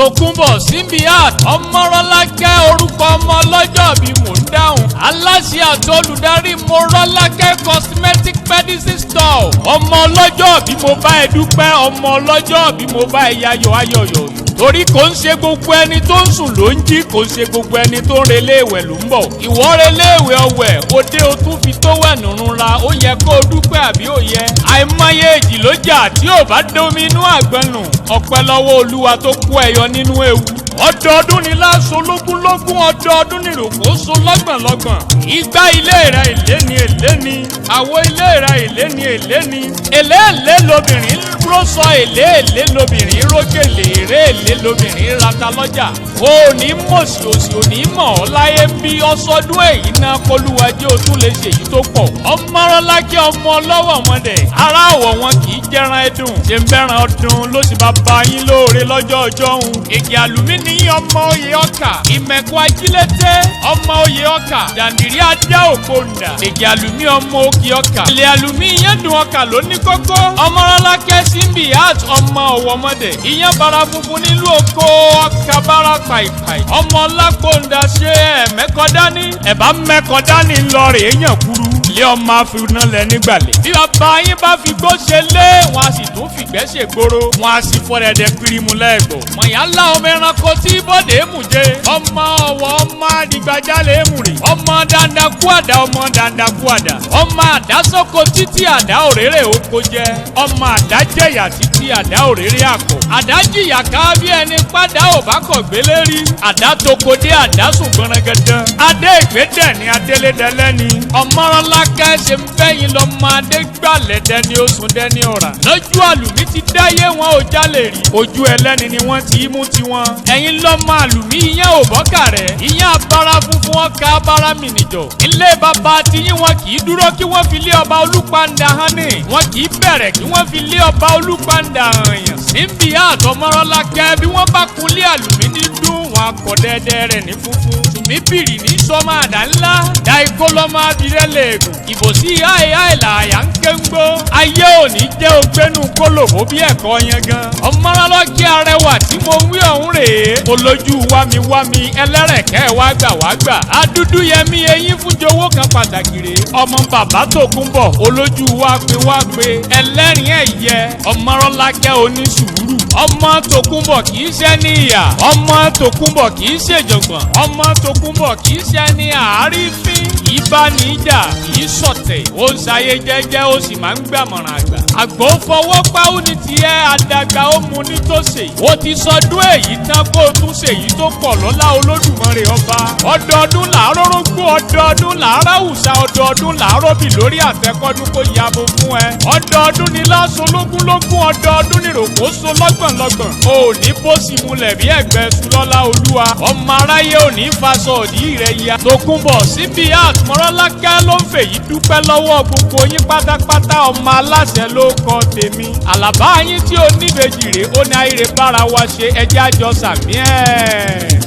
Tòkunbọ̀ Simbiat Ọmọrọ́lákẹ́ orúkọ ọmọ ọlọ́jọ́ bí mò ń dáhùn. Aláṣẹ àti olùdarí Mọ́rọ́lákẹ́ cosmetic medicine store. Ọmọ ọlọ́jọ́ bí mo bá ẹ dúpẹ́, ọmọ ọlọ́jọ́ bí mo bá ẹ yayọ̀ ayọ̀yọ̀. Torí kò ń ṣe gbogbo ẹni tó ń sùn ló ń jí, kò ń ṣe gbogbo ẹni tó ń relé ìwẹ̀ ló ń bọ̀. Ìwọ relé ìwẹ̀ ọ̀wẹ̀, òde o tún fi tó wẹ̀ nùrùn ra, ó yẹ kó o dúpẹ́ àbí ó yẹ. Àìmọye èjì ló jà tí ò bá domi inú àgbọn nù. Ọpẹ́ lọ́wọ́ Olúwa tó kó ẹyọ nínú ewu. Ọdọọdún ni láṣọ lógúnlógún, ọdọọdún ni rògbò so lọ́gbọ̀nlọ́gbọ̀n. Igbá ilé rẹ̀ èlé ni èlé ni, àwo ilé rẹ̀ èlé ni èlé ni. Èlé èlé lobìnrin rọ́ṣọ, èlé èlé lobìnrin rókèlè, èrè èlé lobìnrin rata lọ́jà. O ní mọ̀sí òsì ò ní mọ̀ ọ́ láyé bí ọsọdún èyí náà kọlùwàjẹ́ o tún lè ṣe èyí tó pọ̀. Ọmọrọ́lákẹ́ ọmọ ọlọ́wọ̀ ọmọdé, ará àwọ̀ wọn kì í jẹran ẹdùn, ṣe ń bẹ́ran ọdún ló sì bá ba yín lóore lọ́jọ́ ọjọ́ òun. Ègè àlùmíní ọmọ oyè ọkà, ìmẹ̀kọ ajílété ọmọ oyè ọkà, jàǹdìrí adá òkòǹdà, ègè àlùmí ọmọ òkè ọkà, ilé àlùmí ìyẹn dùn ọkà ló ní kókó. Ọmọrọ́lákẹ́ Simbiat ọmọ ọwọ́ ọmọdé, ìyẹn bara funfun nílùú oko ọkà bára pàìpàì. Ọmọ ọlákòǹdà ṣe ẹ̀mẹ́kọ dání, ẹ̀bá mẹ́kọ dání ńlọrọ̀ èèyàn kúrú. Ilé ọmọ àfihàn lẹ nígbàlẹ̀. Bí bàbá yín bá fi gbó ṣe lé, wọn a sì tún fìgbẹ́ ṣe gbòòrò. Wọn a sì fọdẹ̀dẹ̀ pirimu lẹ́gbọ̀. Mọ̀yálà ọmọ ẹranko tí bọ́dé mú jẹ. Ọmọ ọwọ́ ọmọ adigbajálẹ̀ èmùrè. Ọmọ dandaku àdá, ọmọ dandaku àdá. Ọmọ àdásọ́kọ títí àdá òréré oko jẹ. Ọmọ àdájẹ̀yà títí àdá òréré àkọ́. Àdájìyà ká bí ẹni pádà ò bá kọ̀ gbélé rí. Àdá tokodé àdásùn gbọ̀nrẹ́gẹ́dẹ́. Adé ìgbédẹ̀ ni adélédẹ́lẹ́ni. Ọmọrọ́lákẹ́ ṣe ń fẹ́yìn lọ́mọ adé gbàlẹ̀ dẹni oṣù dẹni ọ̀rà. Lójú àlùmí ti dáyé wọn ò jálè rí. Ojú ẹlẹ́ni ni wọ́n ti mú tiwọn. Ẹ̀yin lọ́mọ àlùmí ìyẹn ò bọ́kà rẹ̀. Ìyẹn abara funfun ọkà abara mìnìjọ. Ilé bàbá tiyín wọn kì í dúró kí wọ́n fi lé ọba Olúpàndà hàn ní. Wọn kì í bẹ̀rẹ̀ kí wọ́n fi lé ọba Olúpàndà hàn yàn. Simbiat Ọmọrọ́lákẹ́ bí wọ́n bá kunlé àlùmí ní dún, wọn akọ̀ dẹ́dẹ́ rẹ̀ ní funfun. Tùmí bìrì ní sọ́mọ àdá ńlá. Da ikó lọ́mọ abirẹ́ lẹ́ẹ̀gùn. Ìbòsí háìháì làyà ń ké ń gbó. Ayé òní jẹ́ ògbénu kólòbó bí ẹ̀kọ́ yẹn gan. Ọmọrọ́lákẹ́ arẹwà tí mo wí ọ̀hún rèé. Olójú wámiwámi ẹlẹ́rẹ̀kẹ́ wá gbà. Adúdú yẹmí eyín fún jowó kan pàtàkì rèé. Ọmọ bàbá Tòkunbọ̀ olójú wá pé ẹlẹ́rìn ẹ̀yẹ. Ọmọrọ́lákẹ́ onísùúrù. Ọmọ Tòkunbọ̀ kì í ṣe ní ìyà. Ọmọ Tòkunbọ̀ kì í ṣèjọ̀gbọ̀n. Ọmọ Tòkunbọ̀ kì í ṣe ní àárífín. Ìbánijà kì í ṣọ̀tẹ̀. Ó ń ṣayé jẹ́jẹ́ ó sì máa ń gbàmọ̀ràn àgbà. Àgbò fọwọ́ pa ó ní tiẹ̀, àdàgbà ó mu ní tòṣè. Ó ti sọdún èyí tán kó o tún ṣèyí tó pọ̀ lọ́lá Olódùmarè ọba. Ọdọọdún làárọ̀ rógbó, ọdọọdún làárọ̀ àwùsá, ọdọọdún làárọ̀ bì lórí àtẹkọ́dún kó yabo fún ẹ. Ọdọọdún ni láṣọ lógúnlógún, ọdọọdún ni rògbò so lọ́gbọ̀nlọ́gbọ̀n. O ò ní bó sì mulẹ̀ bí ẹ̀gbẹ́ sùn lọ́lá Olúwa. Ọmọ aráyé ò ní faṣọ òdì rẹ̀ ya. Tòkunbọ̀ Simbiat Ọmọrọ́lákẹ́ ló ń fèyí dúpẹ́ lọ́wọ́ gbogbo yín pátápátá. Ọmọ aláṣẹ ló kọ tèmi. Àlàbá yín tí ó níbejì rèé, ó ní àìrè bára wa ṣe, ẹjẹ́ àjọ sàmí ẹ̀.